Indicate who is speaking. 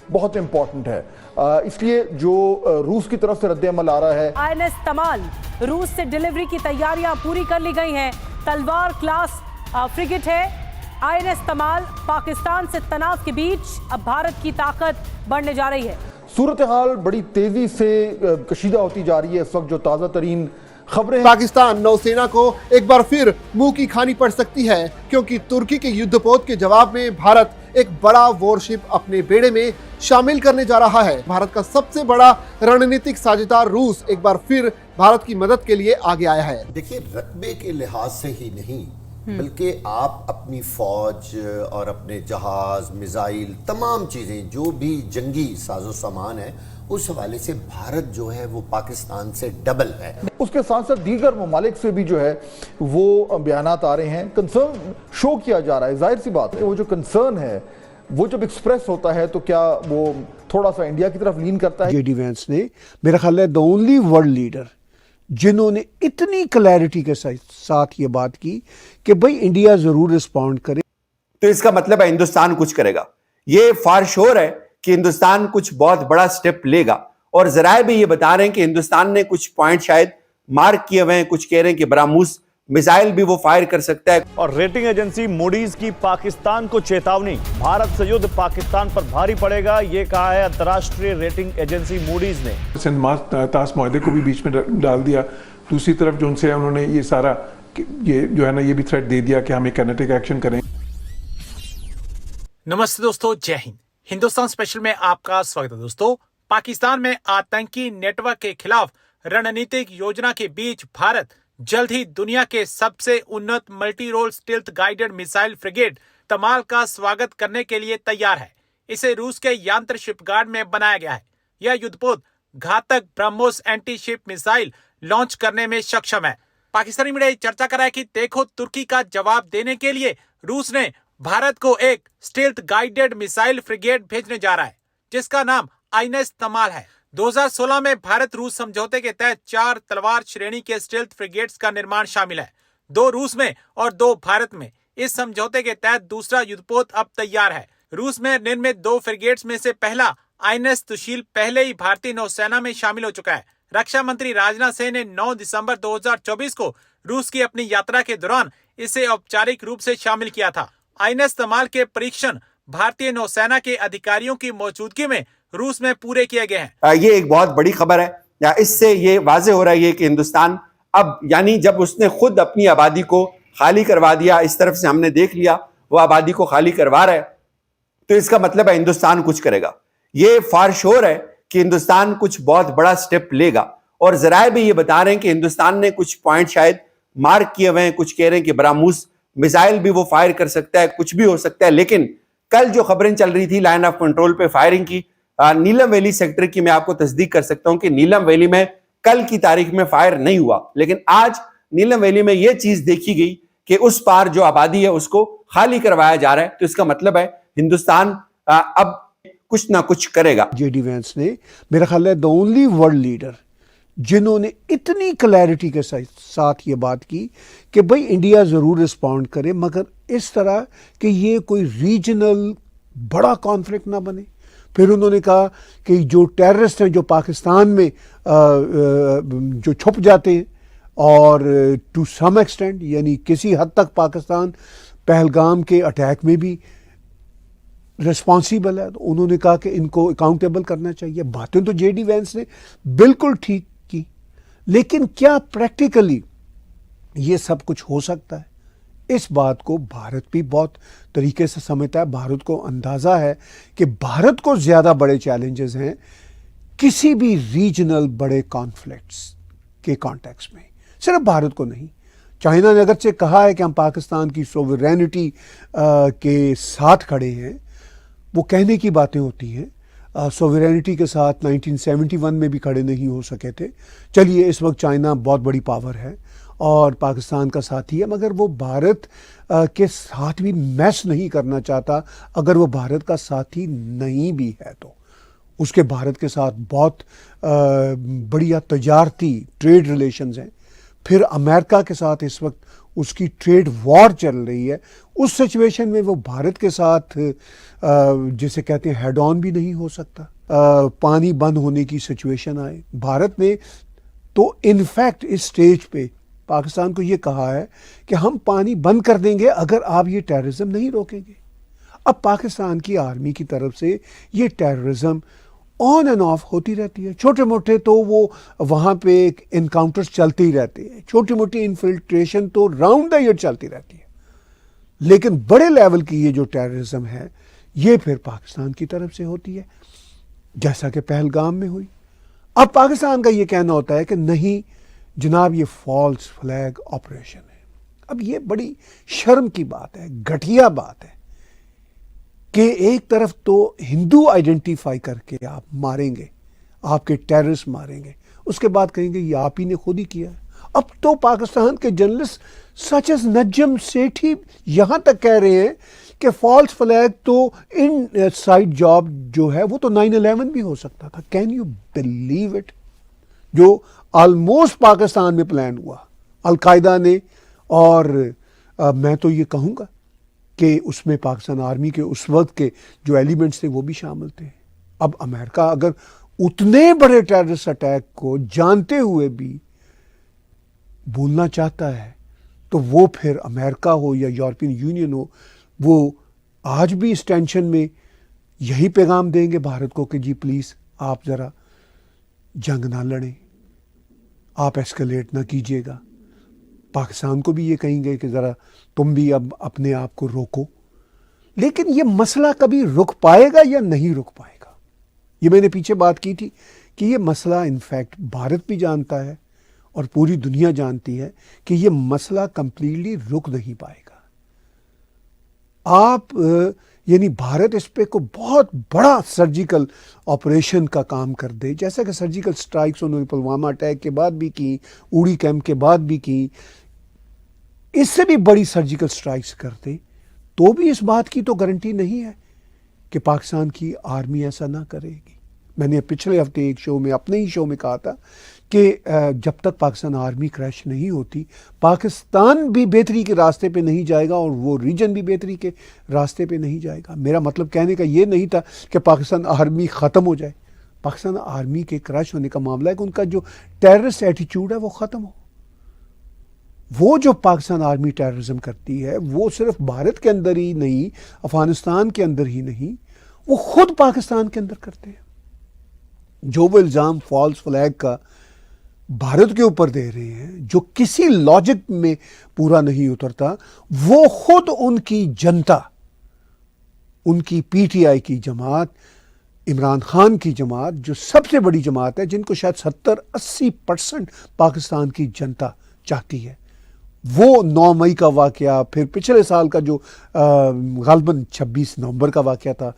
Speaker 1: बहुत इंपॉर्टेंट है। इसलिए जो रूस की तरफ से रद्द-ए-अमल आ रहा है।
Speaker 2: INS तमाल रूस से डिलीवरी की तैयारियां पूरी कर ली गई हैं। तलवार क्लास फ्रिगेट है। INS तमाल पाकिस्तान से तनाव के बीच अब भारत की ताकत बढ़ने जा रही है।
Speaker 1: सूरत हाल बड़ी तेजी से कशीदा होती जा रही है। इस वक्त जो ताज़ा तरीन खबरें,
Speaker 3: पाकिस्तान नौसेना को एक बार फिर मुंह की खानी पड़ सकती है, क्योंकि तुर्की के युद्धपोत के जवाब में भारत एक बड़ा वॉरशिप अपने बेड़े में शामिल करने जा रहा है। भारत का सबसे बड़ा रणनीतिक साझेदार रूस एक बार फिर भारत की मदद के लिए आगे आया है।
Speaker 4: देखिए, रकबे के लिहाज से ही नहीं बल्कि आप अपनी फौज और अपने जहाज, मिसाइल, तमाम चीजें जो भी जंगी साजो सामान है, उस हवाले से भारत जो है वो पाकिस्तान से डबल है।
Speaker 1: उसके साथ साथ दीगर ममालिक से भी जो है वो बयानात आ रहे हैं, कंसर्न शो किया जा रहा है। जाहिर सी बात है, वो जो कंसर्न है वो जब एक्सप्रेस होता है तो क्या वो थोड़ा सा इंडिया की तरफ लीन करता है।
Speaker 5: जेडी वेंस ने, मेरा ख्याल है, द ओनली वर्ल्ड लीडर जिन्होंने इतनी क्लैरिटी के साथ ये बात की कि भाई इंडिया जरूर रिस्पॉन्ड करे।
Speaker 6: तो इसका मतलब है हिंदुस्तान कुछ करेगा। ये फार श्योर है कि हिंदुस्तान कुछ बहुत बड़ा स्टेप लेगा, और जराए भी ये बता रहे हैं कि हिंदुस्तान ने कुछ पॉइंट शायद मार्क किए हुए हैं। कुछ कह रहे हैं कि ब्रह्मोस मिसाइल भी वो फायर कर सकता है।
Speaker 7: और रेटिंग एजेंसी मूडीज की पाकिस्तान को चेतावनी, भारत से युद्ध पाकिस्तान पर भारी पड़ेगा, ये कहा है अंतर्राष्ट्रीय रेटिंग एजेंसी मूडीज ने।
Speaker 8: सिंध ताश माहदे को भी बीच में डाल दिया। दूसरी तरफ जो उनसे उन्होंने ये सारा ये जो है ना, ये भी थ्रेट दे दिया कि हम एक काइनेटिक एक्शन करें।
Speaker 9: नमस्ते दोस्तों, जय हिंद। हिंदुस्तान स्पेशल में आपका स्वागत है। दोस्तों, पाकिस्तान में आतंकी नेटवर्क के खिलाफ रणनीतिक योजना के बीच भारत जल्द ही दुनिया के सबसे उन्नत multi role stealth guided missile frigate Tamal का स्वागत करने के लिए तैयार है। इसे रूस के यंत्र शिपगार्ड में बनाया गया है। यह युद्धपोत घातक BrahMos anti ship missile launch करने में सक्षम है। पाकिस्तानी मीडिया चर्चा कर रहा है कि देखो, तुर्की का जवाब देने के लिए रूस ने भारत को एक स्टील्थ गाइडेड मिसाइल फ्रिगेट भेजने जा रहा है, जिसका नाम INS तमाल है। 2016 में भारत रूस समझौते के तहत 4 तलवार श्रेणी के स्टील्थ फ्रिगेट्स का निर्माण शामिल है, 2 रूस में और 2 भारत में। इस समझौते के तहत दूसरा युद्धपोत अब तैयार है। रूस में निर्मित 2 फ्रिगेट्स में से पहला INS तुशील पहले ही भारतीय नौसेना में शामिल हो चुका है। रक्षा मंत्री राजनाथ सिंह ने 9 दिसंबर 2024 को रूस की अपनी यात्रा के दौरान इसे औपचारिक रूप से शामिल किया था। INS तमाल के परीक्षण भारतीय नौसेना के अधिकारियों की मौजूदगी में रूस में पूरे किए गए हैं।
Speaker 6: ये एक बहुत बड़ी खबर है। या इससे ये वाजे हो रहा है कि हिंदुस्तान अब, यानी जब उसने खुद अपनी आबादी को खाली करवा दिया, इस तरफ से हमने देख लिया वो आबादी को खाली करवा रहा है, तो इसका मतलब है हिंदुस्तान कुछ करेगा। ये फार श्योर है कि हिंदुस्तान कुछ बहुत बड़ा स्टेप लेगा, और जराए भी ये बता रहे हैं कि हिंदुस्तान ने कुछ पॉइंट शायद मार्क किए हुए हैं। कुछ कह रहे हैं कि ब्रह्मोस मिसाइल भी वो फायर कर सकता है, कुछ भी हो सकता है। लेकिन कल जो खबरें चल रही थी लाइन ऑफ कंट्रोल पे फायरिंग की, नीलम वैली सेक्टर की, मैं आपको तस्दीक कर सकता हूं कि नीलम वैली में कल की तारीख में फायर नहीं हुआ, लेकिन आज नीलम वैली में यह चीज देखी गई कि उस पार जो आबादी है उसको खाली करवाया जा रहा है। तो इसका मतलब है हिंदुस्तान अब कुछ ना कुछ करेगा।
Speaker 5: जेडी वेंस ने, मेरा ख्याल है, द ओनली वर्ल्ड लीडर जिन्होंने इतनी क्लैरिटी के साथ ये बात की कि भाई इंडिया जरूर रिस्पॉन्ड करे, मगर इस तरह कि ये कोई रीजनल बड़ा कॉन्फ्लिक्ट ना बने। फिर उन्होंने कहा कि जो टेररिस्ट हैं जो पाकिस्तान में जो छुप जाते हैं, और टू सम एक्सटेंट, यानी किसी हद तक पाकिस्तान पहलगाम के अटैक में भी रिस्पॉन्सिबल है, तो उन्होंने कहा कि इनको अकाउंटेबल करना चाहिए। बातें तो जेडी वेंस ने बिल्कुल ठीक की, लेकिन क्या प्रैक्टिकली ये सब कुछ हो सकता है? इस बात को भारत भी बहुत तरीके से समझता है। भारत को अंदाज़ा है कि भारत को ज़्यादा बड़े चैलेंजेस हैं किसी भी रीजनल बड़े कॉन्फ्लिक्ट्स के कॉन्टेक्स्ट में, सिर्फ भारत को नहीं। चाइना ने अगरचे कहा है कि हम पाकिस्तान की सोवरेनिटी के साथ खड़े हैं, वो कहने की बातें होती हैं। सोवरेनिटी के साथ 1971 में भी खड़े नहीं हो सके थे। चलिए, इस वक्त चाइना बहुत बड़ी पावर है और पाकिस्तान का साथी है, मगर वो भारत के साथ भी मैच नहीं करना चाहता। अगर वो भारत का साथी नहीं भी है तो उसके भारत के साथ बहुत बढ़िया तजारती ट्रेड रिलेशंस हैं। फिर अमेरिका के साथ इस वक्त उसकी ट्रेड वॉर चल रही है, उस सिचुएशन में वो भारत के साथ जिसे कहते हैं हेड ऑन भी नहीं हो सकता। पानी बंद होने की सिचुएशन आए, भारत ने तो इनफैक्ट इस स्टेज पे पाकिस्तान को ये कहा है कि हम पानी बंद कर देंगे अगर आप ये टेररिज्म नहीं रोकेंगे। अब पाकिस्तान की आर्मी की तरफ से ये टेररिज्म ऑन एंड ऑफ होती रहती है। छोटे मोटे तो वो वहाँ पे इनकाउंटर्स चलते ही रहते हैं, छोटी मोटी इन्फिल्ट्रेशन तो राउंड द ईयर चलती रहती है, लेकिन बड़े लेवल की ये जो टेररिज्म है ये फिर पाकिस्तान की तरफ से होती है, जैसा कि पहलगाम में हुई। अब पाकिस्तान का ये कहना होता है कि नहीं जनाब ये फॉल्स फ्लैग ऑपरेशन है। अब ये बड़ी शर्म की बात है, घटिया बात है कि एक तरफ तो हिंदू आइडेंटिफाई करके आप मारेंगे, आपके टेररिस्ट मारेंगे, उसके बाद कहेंगे ये आप ही ने खुद ही किया है। अब तो पाकिस्तान के journalist such as Najam Sethi यहां तक कह रहे हैं कि फॉल्स फ्लैग तो इन साइड जॉब जो है वो तो 9/11 भी हो सकता था। Can you believe it? जो ऑलमोस्ट पाकिस्तान में प्लान हुआ अलकायदा ने, और मैं तो ये कहूँगा कि उसमें पाकिस्तान आर्मी के उस वक्त के जो एलिमेंट्स थे वो भी शामिल थे। अब अमेरिका अगर उतने बड़े टेररिस्ट अटैक को जानते हुए भी बोलना चाहता है तो वो फिर अमेरिका हो या यूरोपियन यूनियन हो, वो आज भी इस टेंशन में यही पैगाम देंगे भारत को कि जी प्लीज़ आप ज़रा जंग ना लड़ें, आप एस्केलेट ना कीजिएगा। पाकिस्तान को भी ये कहेंगे कि ज़रा तुम भी अब अपने आप को रोको। लेकिन ये मसला कभी रुक पाएगा या नहीं रुक पाएगा? ये मैंने पीछे बात की थी कि ये मसला इनफैक्ट भारत भी जानता है और पूरी दुनिया जानती है कि ये मसला कंप्लीटली रुक नहीं पाएगा। आप यानी भारत इस पे को बहुत बड़ा सर्जिकल ऑपरेशन का काम कर दे, जैसा कि सर्जिकल स्ट्राइक्स उन्होंने पुलवामा अटैक के बाद भी की, उड़ी कैंप के बाद भी की, इससे भी बड़ी सर्जिकल स्ट्राइक्स कर दे, तो भी इस बात की तो गारंटी नहीं है कि पाकिस्तान की आर्मी ऐसा ना करेगी। मैंने पिछले हफ्ते एक शो में, अपने ही शो में कहा था कि जब तक पाकिस्तान आर्मी क्रैश नहीं होती, पाकिस्तान भी बेहतरी के रास्ते पे नहीं जाएगा और वो रीजन भी बेहतरी के रास्ते पे नहीं जाएगा। मेरा मतलब कहने का ये नहीं था कि पाकिस्तान आर्मी ख़त्म हो जाए। पाकिस्तान आर्मी के क्रैश होने का मामला है कि उनका जो टेररिस्ट एटीट्यूड है वो ख़त्म हो। वो जो पाकिस्तान आर्मी टेररिज्म करती है वो सिर्फ भारत के अंदर ही नहीं, अफगानिस्तान के अंदर ही नहीं, वो खुद पाकिस्तान के अंदर करते हैं। जो वो इल्ज़ाम फॉल्स फ्लैग का भारत के ऊपर दे रहे हैं, जो किसी लॉजिक में पूरा नहीं उतरता, वो खुद उनकी जनता, उनकी पीटीआई की जमात, इमरान खान की जमात, जो सबसे बड़ी जमात है, जिनको शायद 70-80% पाकिस्तान की जनता चाहती है, वो 9 मई का वाक़या, फिर पिछले साल का जो ग़ालिबन 26 नवंबर का वाक़या था,